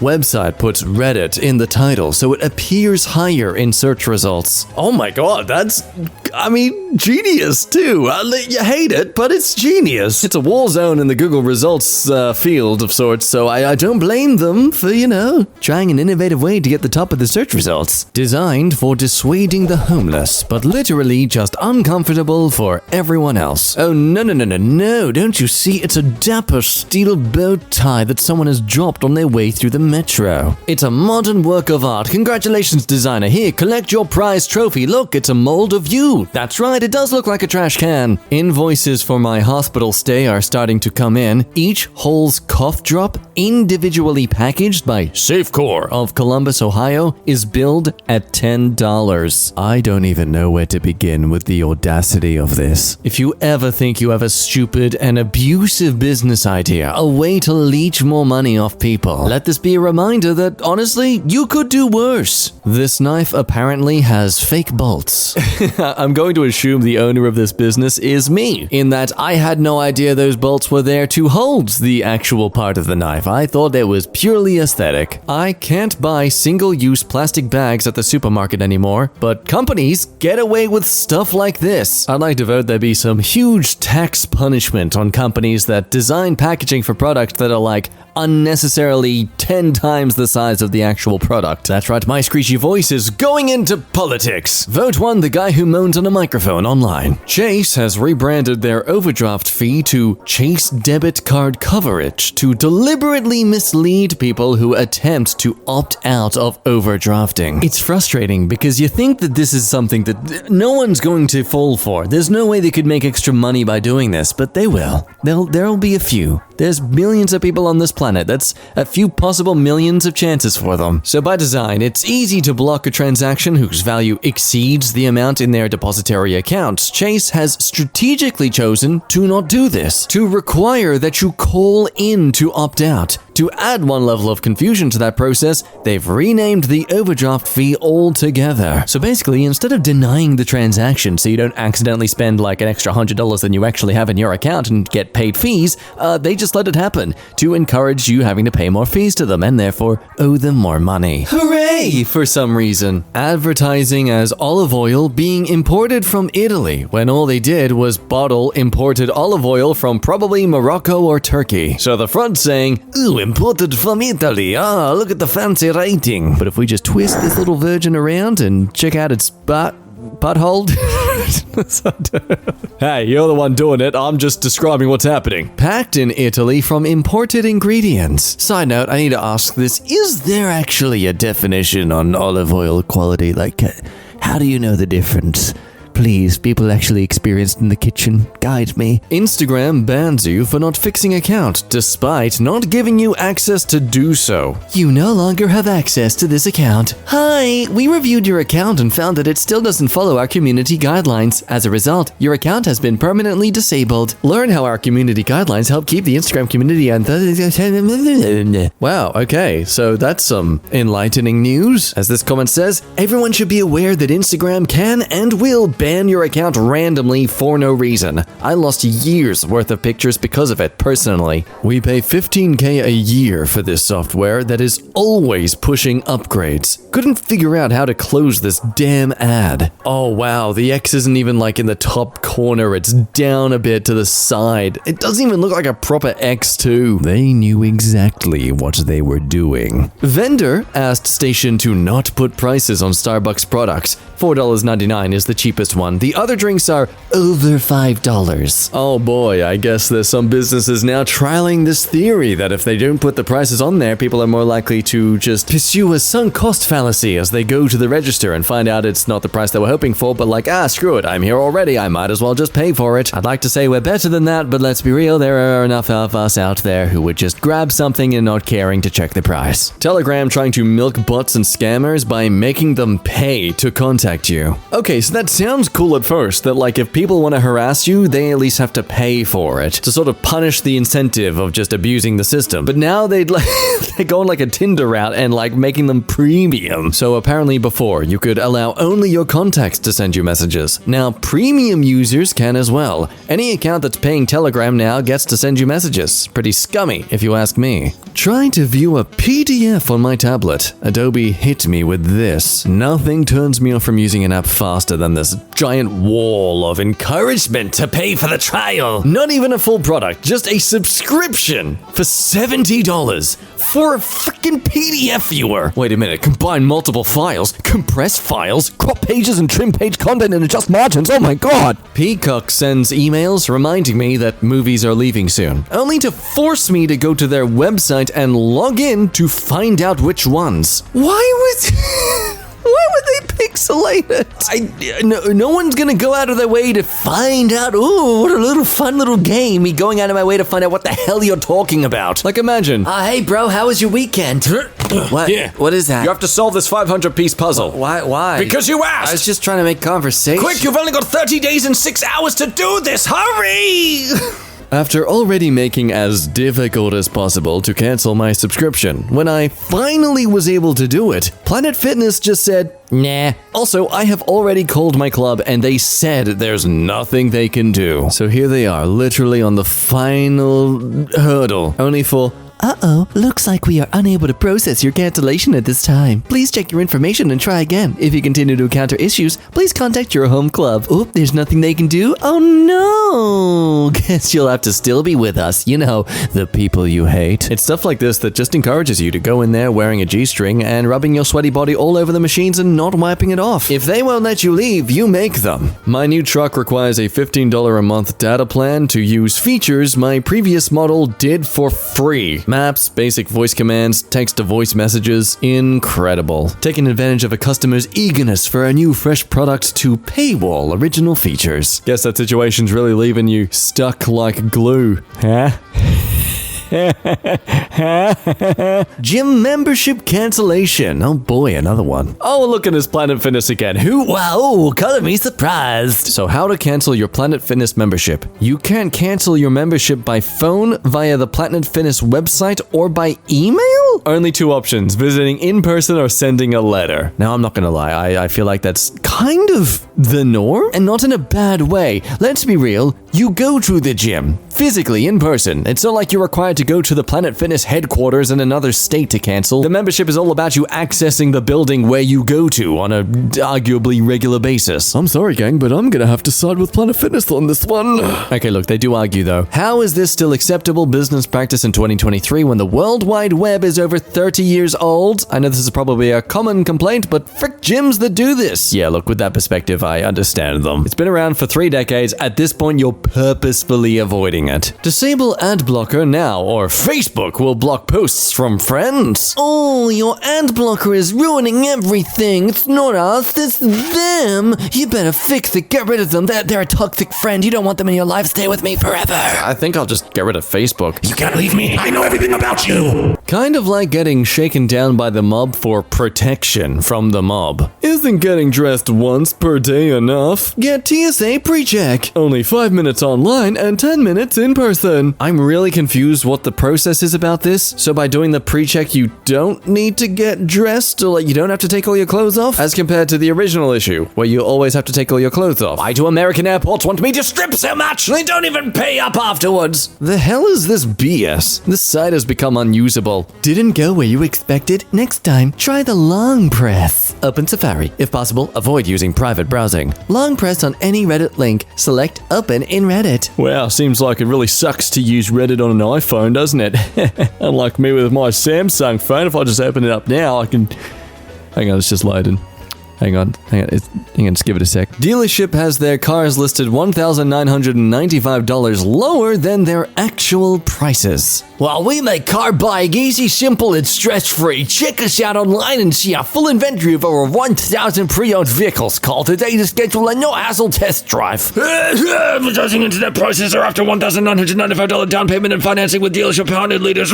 website puts Reddit in the title so it appears higher in search results. Oh my god, that's, genius too. You hate it, but it's genius. It's a war zone in the Google results field of sorts, so I don't blame them for, trying an innovative way to get the top of the search results. Designed for dissuading the homeless, but literally just uncomfortable for everyone else. Oh, no, don't you see? It's a dapper steel bow tie that someone has dropped on their way through the metro. It's a modern work of art. Congratulations, designer. Here, collect your prize trophy. Look, it's a mold of you. That's right, it does look like a trash can. Invoices for my hospital stay are starting to come in. Each Hole's cough drop, individually packaged by Safecore of Columbus, Ohio, is billed at $10. I don't even know where to begin with the audacity of this. If you ever think you have a stupid and abusive business idea, a way to leech more money off people, let this be a reminder that, honestly, you could do worse. This knife apparently has fake bolts. I'm going to assume the owner of this business is me, in that I had no idea those bolts were there to hold the actual part of the knife. I thought it was purely aesthetic. I can't buy single-use plastic bags at the supermarket anymore, but companies get away with stuff like this. I'd like to vote there be some huge tax punishment on companies that design packaging for products that are like unnecessarily 10 times the size of the actual product. That's right, my screechy voice is going into politics. Vote 1, the guy who moans on a microphone online. Chase has rebranded their overdraft fee to Chase Debit Card Coverage to deliberately mislead people who attempt to opt out of overdrafting. It's frustrating because you think that this is something that no one's going to fall for. There's no way they could make extra money by doing this, but they will. There'll be a few. There's millions of people on this planet. That's a few possible millions of chances for them. So by design, it's easy to block a transaction whose value exceeds the amount in their depository accounts. Chase has strategically chosen to not do this, to require that you call in to opt out. To add one level of confusion to that process, they've renamed the overdraft fee altogether. So basically, instead of denying the transaction so you don't accidentally spend like an extra $100 than you actually have in your account and get paid fees, they just let it happen to encourage you having to pay more fees to them and therefore owe them more money. Hooray! For some reason. Advertising as olive oil being imported from Italy when all they did was bottle imported olive oil from probably Morocco or Turkey. So the front saying, ooh, imported from Italy. Ah, look at the fancy writing. But if we just twist this little virgin around and check out its butthole. Hey, you're the one doing it. I'm just describing what's happening. Packed in Italy from imported ingredients. Side note, I need to ask this. Is there actually a definition on olive oil quality? Like, how do you know the difference? Please, people actually experienced in the kitchen, guide me. Instagram bans you for not fixing account, despite not giving you access to do so. You no longer have access to this account. Hi, we reviewed your account and found that it still doesn't follow our community guidelines. As a result, your account has been permanently disabled. Learn how our community guidelines help keep the Instagram community on the... Wow, okay, so that's some enlightening news. As this comment says, everyone should be aware that Instagram can and will ban your account randomly for no reason. I lost years worth of pictures because of it, personally. We pay $15K a year for this software that is always pushing upgrades. Couldn't figure out how to close this damn ad. Oh wow, the X isn't even like in the top corner, it's down a bit to the side. It doesn't even look like a proper X too. They knew exactly what they were doing. Vendor asked station to not put prices on Starbucks products. $4.99 is the cheapest one. The other drinks are over $5. Oh boy, I guess there's some businesses now trialing this theory that if they don't put the prices on there, people are more likely to just pursue a sunk cost fallacy as they go to the register and find out it's not the price they were hoping for, but like, screw it, I'm here already, I might as well just pay for it. I'd like to say we're better than that, but let's be real, there are enough of us out there who would just grab something and not caring to check the price. Telegram trying to milk bots and scammers by making them pay to contact you. Okay, so that sounds sounds cool at first that like if people want to harass you, they at least have to pay for it to sort of punish the incentive of just abusing the system. But now they're going like a Tinder route and like making them premium. So apparently before you could allow only your contacts to send you messages. Now premium users can as well. Any account that's paying Telegram now gets to send you messages. Pretty scummy if you ask me. Trying to view a PDF on my tablet. Adobe hit me with this. Nothing turns me off from using an app faster than this giant wall of encouragement to pay for the trial. Not even a full product, just a subscription for $70 for a freaking PDF viewer. Wait a minute, combine multiple files, compress files, crop pages and trim page content and adjust margins, oh my god. Peacock sends emails reminding me that movies are leaving soon, only to force me to go to their website and log in to find out which ones. Why would they pixelate it? No one's gonna go out of their way to find out, ooh, what a little fun little game. Me going out of my way to find out what the hell you're talking about. Like imagine. Hey bro, how was your weekend? What? Yeah. What is that? You have to solve this 500-piece puzzle. Why? Because you asked! I was just trying to make conversation. Quick, you've only got 30 days and 6 hours to do this! Hurry! After already making as difficult as possible to cancel my subscription, when I finally was able to do it, Planet Fitness just said, nah. Also, I have already called my club and they said there's nothing they can do. So here they are, literally on the final hurdle, only for looks like we are unable to process your cancellation at this time. Please check your information and try again. If you continue to encounter issues, please contact your home club. Oh, there's nothing they can do? Oh no! Guess you'll have to still be with us. You know, the people you hate. It's stuff like this that just encourages you to go in there wearing a G-string and rubbing your sweaty body all over the machines and not wiping it off. If they won't let you leave, you make them. My new truck requires a $15 a month data plan to use features my previous model did for free. Maps, basic voice commands, text-to-voice messages. Incredible. Taking advantage of a customer's eagerness for a new fresh product to paywall original features. Guess that situation's really leaving you stuck like glue, huh? Gym membership cancellation. Oh boy, another one. Oh, look at this Planet Fitness again. Wow, color me surprised. So how to cancel your Planet Fitness membership. You can cancel your membership by phone, via the Planet Fitness website, or by email? Only two options, visiting in person or sending a letter. Now, I'm not gonna lie, I feel like that's kind of the norm, and not in a bad way. Let's be real, you go to the gym, physically, in person. It's not like you're required to go to the Planet Fitness headquarters in another state to cancel. The membership is all about you accessing the building where you go to on a arguably regular basis. I'm sorry, gang, but I'm gonna have to side with Planet Fitness on this one. Okay, look, they do argue though. How is this still acceptable business practice in 2023 when the World Wide Web is over 30 years old? I know this is probably a common complaint, but frick gyms that do this. Yeah, look, with that perspective, I understand them. It's been around for 3 decades. At this point, you're purposefully avoiding it. Disable ad blocker now, or Facebook will block posts from friends. Oh, your ad blocker is ruining everything. It's not us, it's them. You better fix it. Get rid of them. They're a toxic friend. You don't want them in your life. Stay with me forever. I think I'll just get rid of Facebook. You can't leave me. I know everything about you. Kind of like getting shaken down by the mob for protection from the mob. Isn't getting dressed once per day enough? Get TSA pre-check. Only 5 minutes online and 10 minutes in person. I'm really confused what the process is about this. So by doing the pre-check, you don't need to get dressed, or like you don't have to take all your clothes off, as compared to the original issue, where you always have to take all your clothes off. Why do American airports want me to strip so much? They don't even pay up afterwards. The hell is this BS? This site has become unusable. Didn't go where you expected? Next time, try the long press. Open Safari. If possible, avoid using private browsing. Long press on any Reddit link. Select Open in Reddit. Wow, seems like it really sucks to use Reddit on an iPhone, doesn't it? Unlike me with my Samsung phone, if I just open it up now, I can... Hang on, it's just loading. Hang on, just give it a sec. Dealership has their cars listed $1,995 lower than their actual prices. Well, we make car buying easy, simple, and stress-free. Check us out online and see our full inventory of over 1,000 pre-owned vehicles. Call today to schedule a no-hassle test drive. Advertising internet prices are after $1,995 down payment and financing with dealership-hounded leaders.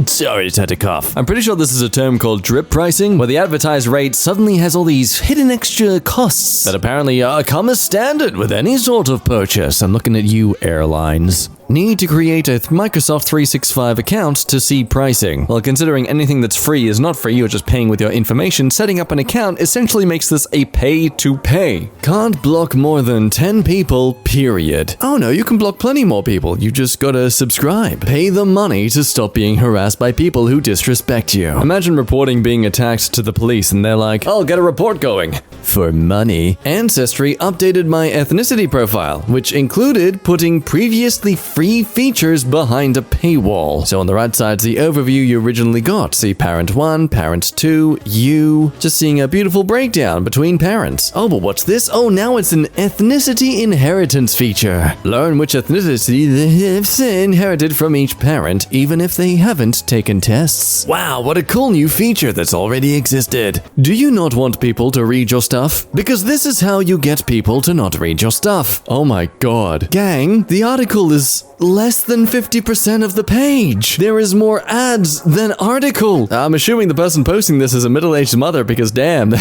Sorry, just had to cough. I'm pretty sure this is a term called drip pricing, where the advertised rate suddenly has all the these hidden extra costs that apparently come as standard with any sort of purchase. I'm looking at you, airlines. Need to create a Microsoft 365 account to see pricing. Well, considering anything that's free is not free, you're just paying with your information, setting up an account essentially makes this a pay-to-pay. Can't block more than 10 people, period. Oh no, you can block plenty more people. You just gotta subscribe. Pay the money to stop being harassed by people who disrespect you. Imagine reporting being attacked to the police and they're like, "I'll get a report going." For money. Ancestry updated my ethnicity profile, which included putting previously free features behind a paywall. So on the right side's the overview you originally got. See parent 1, parent 2, you. Just seeing a beautiful breakdown between parents. Oh, but what's this? Oh, now it's an ethnicity inheritance feature. Learn which ethnicity they've inherited from each parent, even if they haven't taken tests. Wow, what a cool new feature that's already existed. Do you not want people to read your stuff? Because this is how you get people to not read your stuff. Oh my god. Gang, the article is less than 50% of the page. There is more ads than article. I'm assuming the person posting this is a middle-aged mother because damn,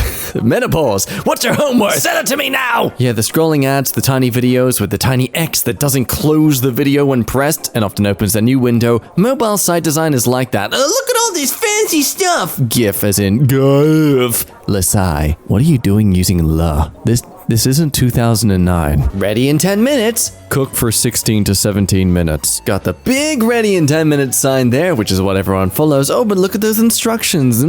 menopause. What's your homework? Send it to me now! Yeah, the scrolling ads, the tiny videos with the tiny X that doesn't close the video when pressed and often opens a new window. Mobile site design is like that. Look at all this fancy stuff. GIF as in GIF. Lasai. What are you doing using la? This isn't 2009. Ready in 10 minutes. Cook for 16 to 17 minutes. Got the big ready in 10 minutes sign there, which is what everyone follows. Oh, but look at those instructions.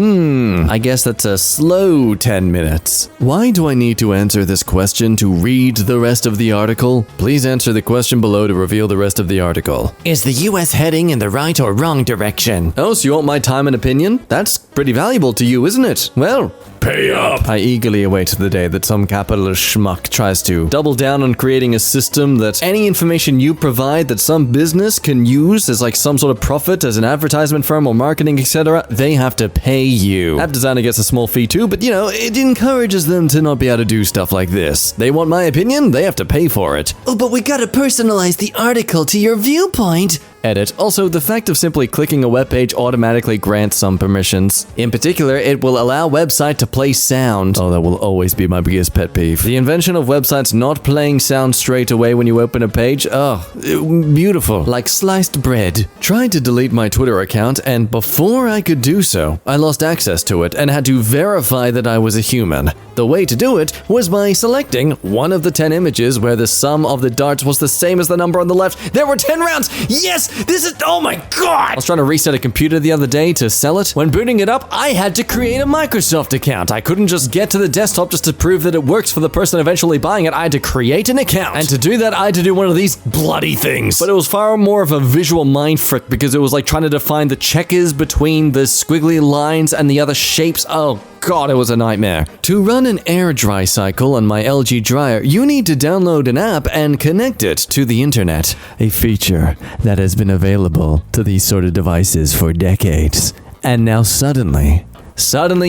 I guess that's a slow 10 minutes. Why do I need to answer this question to read the rest of the article? Please answer the question below to reveal the rest of the article. Is the US heading in the right or wrong direction? Oh, so you want my time and opinion? That's pretty valuable to you, isn't it? Well, pay up! I eagerly await the day that some capitalist schmuck tries to double down on creating a system that any information you provide that some business can use as like some sort of profit as an advertisement firm or marketing, etc., they have to pay you. App designer gets a small fee too, but you know, it encourages them to not be able to do stuff like this. They want my opinion, they have to pay for it. Oh, but we gotta personalize the article to your viewpoint. Edit. Also, the fact of simply clicking a web page automatically grants some permissions. In particular, it will allow website to play sound. Oh, that will always be my biggest pet peeve. The invention of websites not playing sound straight away when you open a page. Oh, beautiful. Like sliced bread. Tried to delete my Twitter account, and before I could do so, I lost access to it and had to verify that I was a human. The way to do it was by selecting one of the 10 images where the sum of the darts was the same as the number on the left. There were 10 rounds! Yes! This is, oh my god! I was trying to reset a computer the other day to sell it. When booting it up, I had to create a Microsoft account. I couldn't just get to the desktop just to prove that it works for the person eventually buying it. I had to create an account. And to do that, I had to do one of these bloody things. But it was far more of a visual mind frick because it was like trying to define the checkers between the squiggly lines and the other shapes. Oh god, it was a nightmare. To run an air dry cycle on my LG dryer, you need to download an app and connect it to the internet. A feature that has been available to these sort of devices for decades. And now suddenly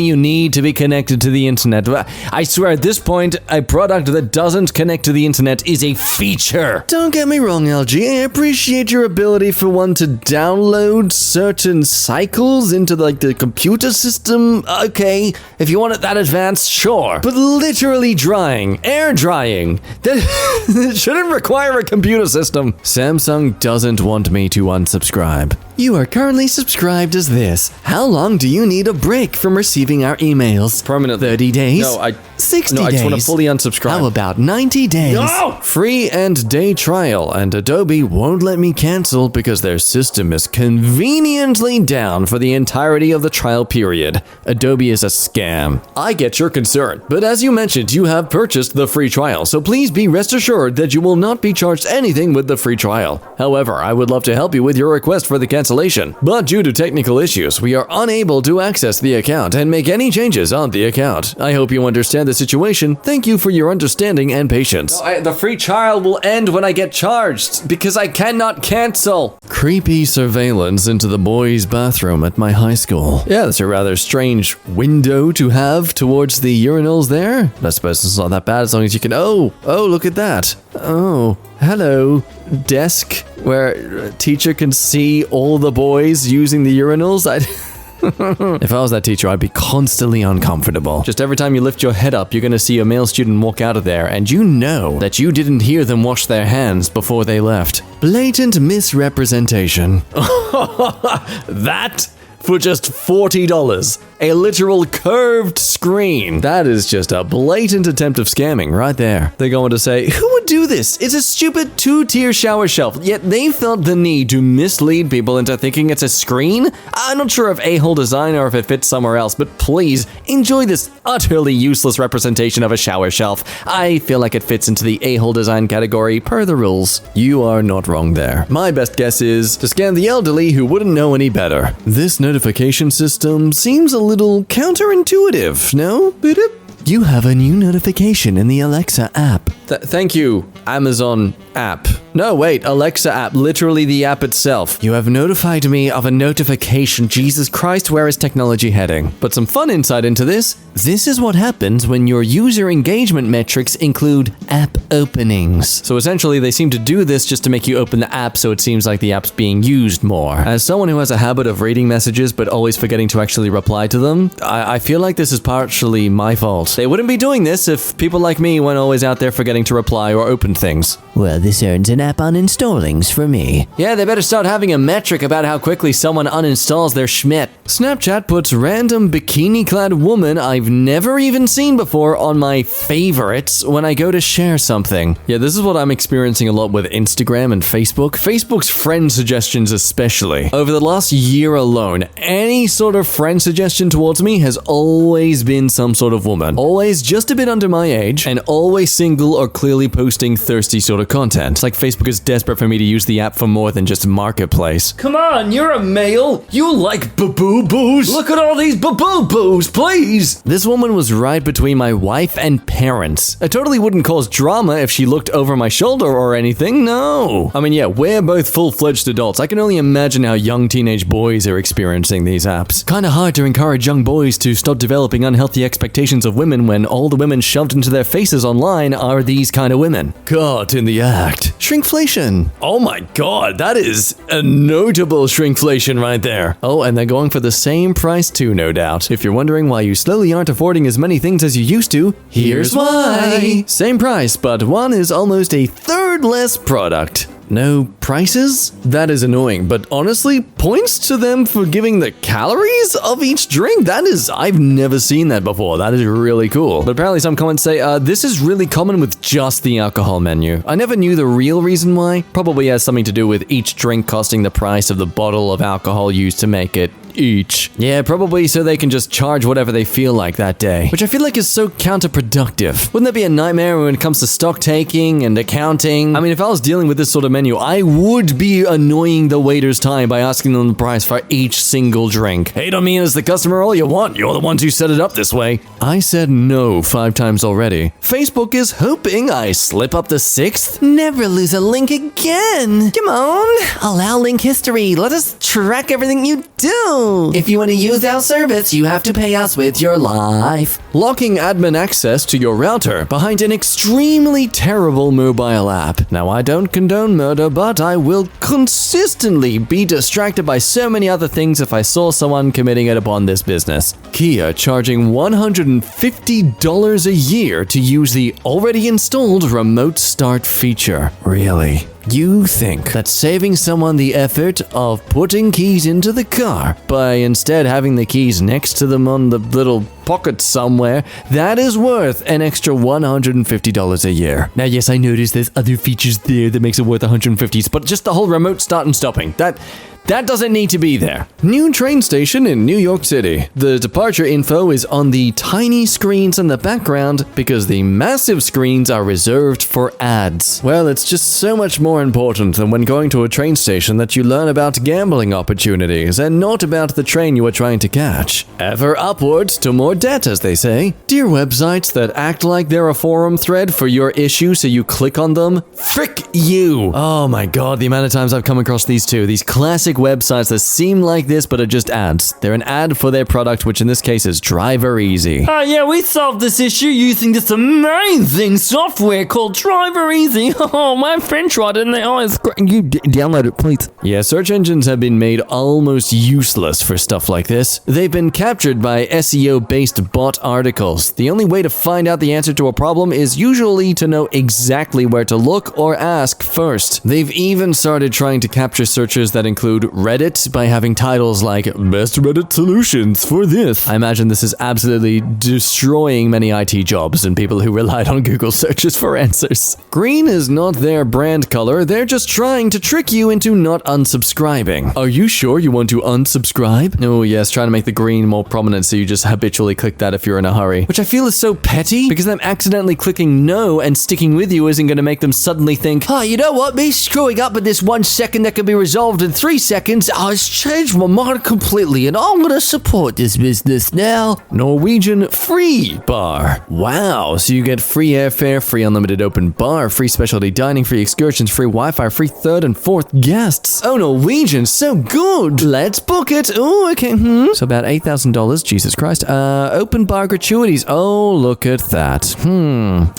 you need to be connected to the internet. I swear at this point, a product that doesn't connect to the internet is a feature. Don't get me wrong, LG. I appreciate your ability for one to download certain cycles into the computer system. Okay, if you want it that advanced, sure. But literally drying, air drying, that shouldn't require a computer system. Samsung doesn't want me to unsubscribe. You are currently subscribed as this. How long do you need a break from receiving our emails? Permanent. 30 days? No, 60 days? I just want to fully unsubscribe. How about 90 days? No! Free and day trial, and Adobe won't let me cancel because their system is conveniently down for the entirety of the trial period. Adobe is a scam. I get your concern, but as you mentioned, you have purchased the free trial, so please be rest assured that you will not be charged anything with the free trial. However, I would love to help you with your request for the cancellation, but due to technical issues, we are unable to access the account and make any changes on the account. I hope you understand the situation. Thank you for your understanding and patience. No, the free trial will end when I get charged because I cannot cancel. Creepy surveillance into the boys' bathroom at my high school. Yeah, that's a rather strange window to have towards the urinals there. I suppose it's not that bad as long as you can. Oh, look at that. Oh, hello, desk where a teacher can see all the boys using the urinals. If I was that teacher, I'd be constantly uncomfortable. Just every time you lift your head up, you're going to see a male student walk out of there, and you know that you didn't hear them wash their hands before they left. Blatant misrepresentation. That for just $40. A literal curved screen. That is just a blatant attempt of scamming right there. They're going to say, who would do this? It's a stupid two-tier shower shelf, yet they felt the need to mislead people into thinking it's a screen? I'm not sure of a-hole design or if it fits somewhere else, but please enjoy this utterly useless representation of a shower shelf. I feel like it fits into the a-hole design category per the rules. You are not wrong there. My best guess is to scam the elderly who wouldn't know any better. This notification system seems a little counterintuitive, no? You have a new notification in the Alexa app. Thank you, Amazon app. No, wait, Alexa app, literally the app itself. You have notified me of a notification. Jesus Christ, where is technology heading? But some fun insight into this. This is what happens when your user engagement metrics include app openings. So essentially, they seem to do this just to make you open the app so it seems like the app's being used more. As someone who has a habit of reading messages but always forgetting to actually reply to them, I feel like this is partially my fault. They wouldn't be doing this if people like me weren't always out there forgetting to reply or open things. Well, this earns an app uninstallings for me. Yeah, they better start having a metric about how quickly someone uninstalls their Schmidt. Snapchat puts random bikini-clad woman I've never even seen before on my favorites when I go to share something. Yeah, this is what I'm experiencing a lot with Instagram and Facebook. Facebook's friend suggestions especially. Over the last year alone, any sort of friend suggestion towards me has always been some sort of woman. Always just a bit under my age, and always single or clearly posting thirsty sort of content. It's like Facebook is desperate for me to use the app for more than just marketplace. Come on, you're a male. You like baboo-boos. Look at all these baboo-boos, please. This woman was right between my wife and parents. I totally wouldn't cause drama if she looked over my shoulder or anything, no. I mean, yeah, we're both full-fledged adults. I can only imagine how young teenage boys are experiencing these apps. Kinda hard to encourage young boys to stop developing unhealthy expectations of women when all the women shoved into their faces online are these kind of women. Caught in the act. Shrinkflation. Oh my god, that is a notable shrinkflation right there. Oh, and they're going for the same price too, no doubt. If you're wondering why you slowly aren't affording as many things as you used to, here's why. Same price, but one is almost a third less product. No prices? That is annoying, but honestly, points to them for giving the calories of each drink? I've never seen that before. That is really cool. But apparently some comments say, this is really common with just the alcohol menu. I never knew the real reason why. Probably has something to do with each drink costing the price of the bottle of alcohol used to make it. Each. Yeah, probably so they can just charge whatever they feel like that day. Which I feel like is so counterproductive. Wouldn't that be a nightmare when it comes to stock taking and accounting? I mean, if I was dealing with this sort of menu, I would be annoying the waiter's time by asking them the price for each single drink. Hate on me as the customer all you want. You're the ones who set it up this way. I said no 5 times already. Facebook is hoping I slip up the 6th. Never lose a link again. Come on. Allow link history. Let us track everything you do. If you want to use our service, you have to pay us with your life. Locking admin access to your router behind an extremely terrible mobile app. Now, I don't condone murder, but I will consistently be distracted by so many other things if I saw someone committing it upon this business. Kia charging $150 a year to use the already installed remote start feature. Really? You think that saving someone the effort of putting keys into the car by instead having the keys next to them on the little pocket somewhere, that is worth an extra $150 a year. Now, yes, I noticed there's other features there that makes it worth $150, but just the whole remote start and stopping, that doesn't need to be there. New train station in New York City. The departure info is on the tiny screens in the background because the massive screens are reserved for ads. Well, it's just so much more important than when going to a train station that you learn about gambling opportunities and not about the train you are trying to catch. Ever upwards to more debt, as they say. Dear websites that act like they're a forum thread for your issue so you click on them, frick you. Oh my god, the amount of times I've come across these two. These classic classic websites that seem like this but are just ads. They're an ad for their product, which in this case is Driver Easy. Yeah, we solved this issue using this amazing software called Driver Easy. Oh, my friend tried it and they always... You download it, please. Yeah, search engines have been made almost useless for stuff like this. They've been captured by SEO-based bot articles. The only way to find out the answer to a problem is usually to know exactly where to look or ask first. They've even started trying to capture searches that include Reddit by having titles like Best Reddit Solutions for this. I imagine this is absolutely destroying many IT jobs and people who relied on Google searches for answers. Green is not their brand color, they're just trying to trick you into not unsubscribing. Are you sure you want to unsubscribe? Oh yes, trying to make the green more prominent so you just habitually click that if you're in a hurry. Which I feel is so petty, because them accidentally clicking no and sticking with you isn't going to make them suddenly think, Oh, you know what? Me screwing up in this 1 second that can be resolved in 3 seconds, has changed my mind completely and I'm gonna support this business now. Norwegian Free Bar. Wow, so you get free airfare, free unlimited open bar, free specialty dining, free excursions, free Wi-Fi, free third and fourth guests. Oh, Norwegian, so good. Let's book it. Oh, okay. So about $8,000, Jesus Christ. Open bar gratuities. Oh, look at that.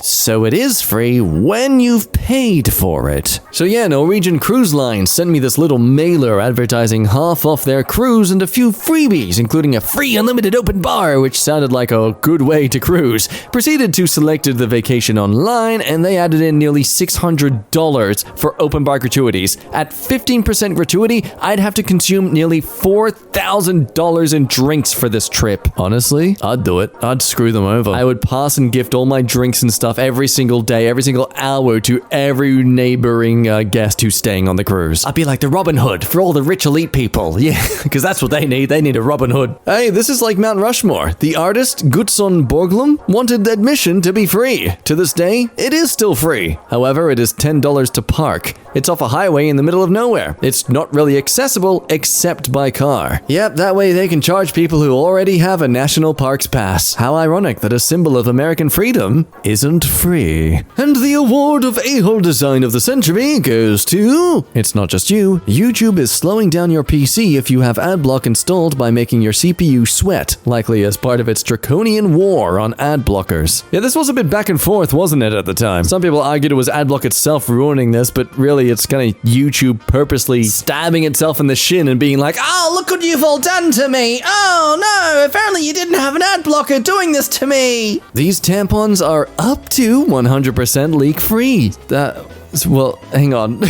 So it is free when you've paid for it. So yeah, Norwegian Cruise Line sent me this little mailer advertising half off their cruise and a few freebies, including a free unlimited open bar, which sounded like a good way to cruise. Proceeded to selected the vacation online, and they added in nearly $600 for open bar gratuities. At 15% gratuity, I'd have to consume nearly $4,000 in drinks for this trip. Honestly, I'd do it. I'd screw them over. I would pass and gift all my drinks and stuff every single day, every single hour to every neighboring guest who's staying on the cruise. I'd be like the Robin Hood for all the rich elite people. Yeah, because that's what they need. They need a Robin Hood. Hey, this is like Mount Rushmore. The artist Gutzon Borglum wanted admission to be free. To this day, it is still free. However, it is $10 to park. It's off a highway in the middle of nowhere. It's not really accessible except by car. Yep, that way they can charge people who already have a national parks pass. How ironic that a symbol of American freedom isn't free. And the award of a-hole design of the century goes to... It's not just you. YouTube is slowing down your PC if you have adblock installed by making your CPU sweat, likely as part of its draconian war on ad blockers. Yeah, this was a bit back and forth, wasn't it, at the time? Some people argued it was adblock itself ruining this, but really it's kind of YouTube purposely stabbing itself in the shin and being like, Oh, look what you've all done to me. Oh no, if only you didn't have an ad blocker doing this to me. These tampons are up to 100% leak-free. Well, hang on.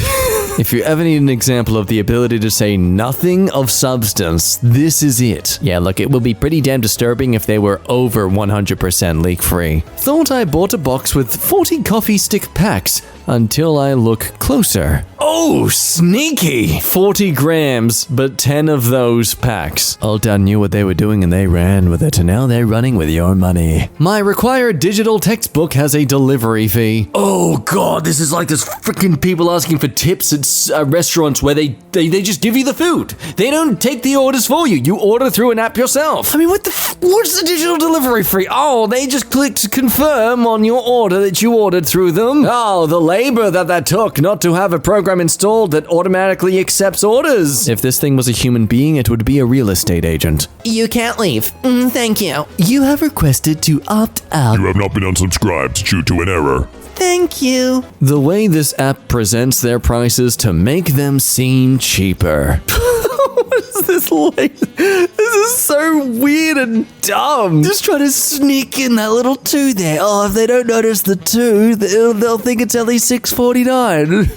If you ever need an example of the ability to say nothing of substance, this is it. Yeah, look, it would be pretty damn disturbing if they were over 100% leak-free. Thought I bought a box with 40 coffee stick packs until I look closer. Oh, sneaky! 40 grams, but 10 of those packs. Ulta knew what they were doing and they ran with it, and now they're running with your money. My required digital textbook has a delivery fee. Oh god, this is like this freaking people asking for tips at restaurants where they just give you the food. They don't take the orders for you. You order through an app yourself. I mean, what's the digital delivery fee? Oh, they just clicked confirm on your order that you ordered through them. Oh, the labor that took not to have a program installed that automatically accepts orders. If this thing was a human being, it would be a real estate agent. You can't leave. Thank you. You have requested to opt out. You have not been unsubscribed due to an error. Thank you. The way this app presents their prices to make them seem cheaper. What is this like? This is so weird and dumb. Just try to sneak in that little 2 there. Oh, if they don't notice the 2, they'll think it's only $6.49.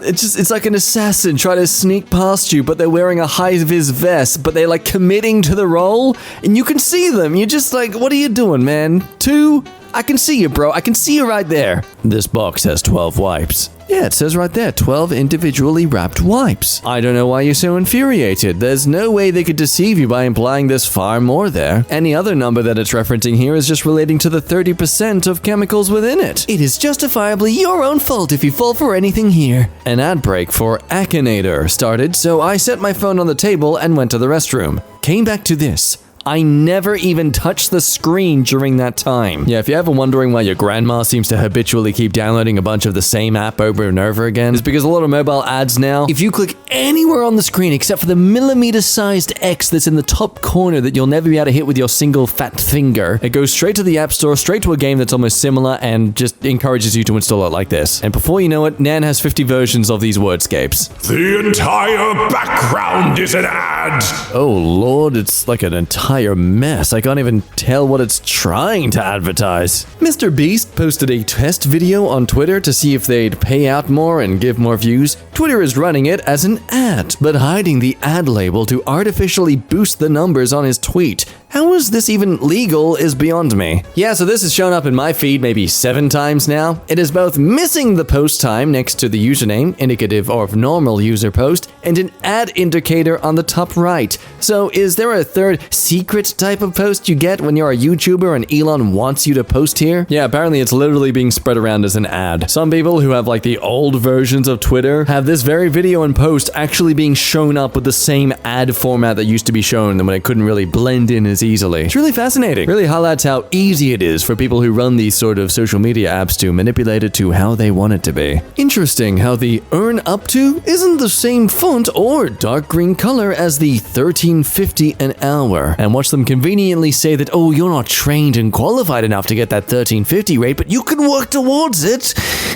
It's like an assassin trying to sneak past you, but they're wearing a high-vis vest, but they're like committing to the role, and you can see them. You're just like, what are you doing, man? 2? I can see you, bro. I can see you right there. This box has 12 wipes. Yeah, it says right there, 12 individually wrapped wipes. I don't know why you're so infuriated. There's no way they could deceive you by implying there's far more there. Any other number that it's referencing here is just relating to the 30% of chemicals within it. It is justifiably your own fault if you fall for anything here. An ad break for Akinator started, so I set my phone on the table and went to the restroom. Came back to this. I never even touched the screen during that time. Yeah, if you're ever wondering why your grandma seems to habitually keep downloading a bunch of the same app over and over again, it's because a lot of mobile ads now, if you click anywhere on the screen except for the millimeter-sized X that's in the top corner that you'll never be able to hit with your single fat finger, it goes straight to the App Store, straight to a game that's almost similar, and just encourages you to install it like this. And before you know it, Nan has 50 versions of these wordscapes. The entire background is an ad. Oh lord, it's like an entire mess. I can't even tell what it's trying to advertise. Mr. Beast posted a test video on Twitter to see if they'd pay out more and give more views. Twitter is running it as an ad, but hiding the ad label to artificially boost the numbers on his tweet. How is this even legal is beyond me. Yeah, so this has shown up in my feed maybe 7 times now. It is both missing the post time next to the username, indicative of normal user post, and an ad indicator on the top right. So is there a third secret type of post you get when you're a YouTuber and Elon wants you to post here? Yeah, apparently it's literally being spread around as an ad. Some people who have like the old versions of Twitter have this very video and post actually being shown up with the same ad format that used to be shown when it couldn't really blend in as easily. It's really fascinating. Really highlights how easy it is for people who run these sort of social media apps to manipulate it to how they want it to be. Interesting how the earn up to isn't the same font or dark green color as the $13.50 an hour. And watch them conveniently say that, oh, you're not trained and qualified enough to get that $13.50 rate, but you can work towards it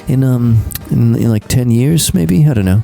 in like 10 years, maybe? I don't know.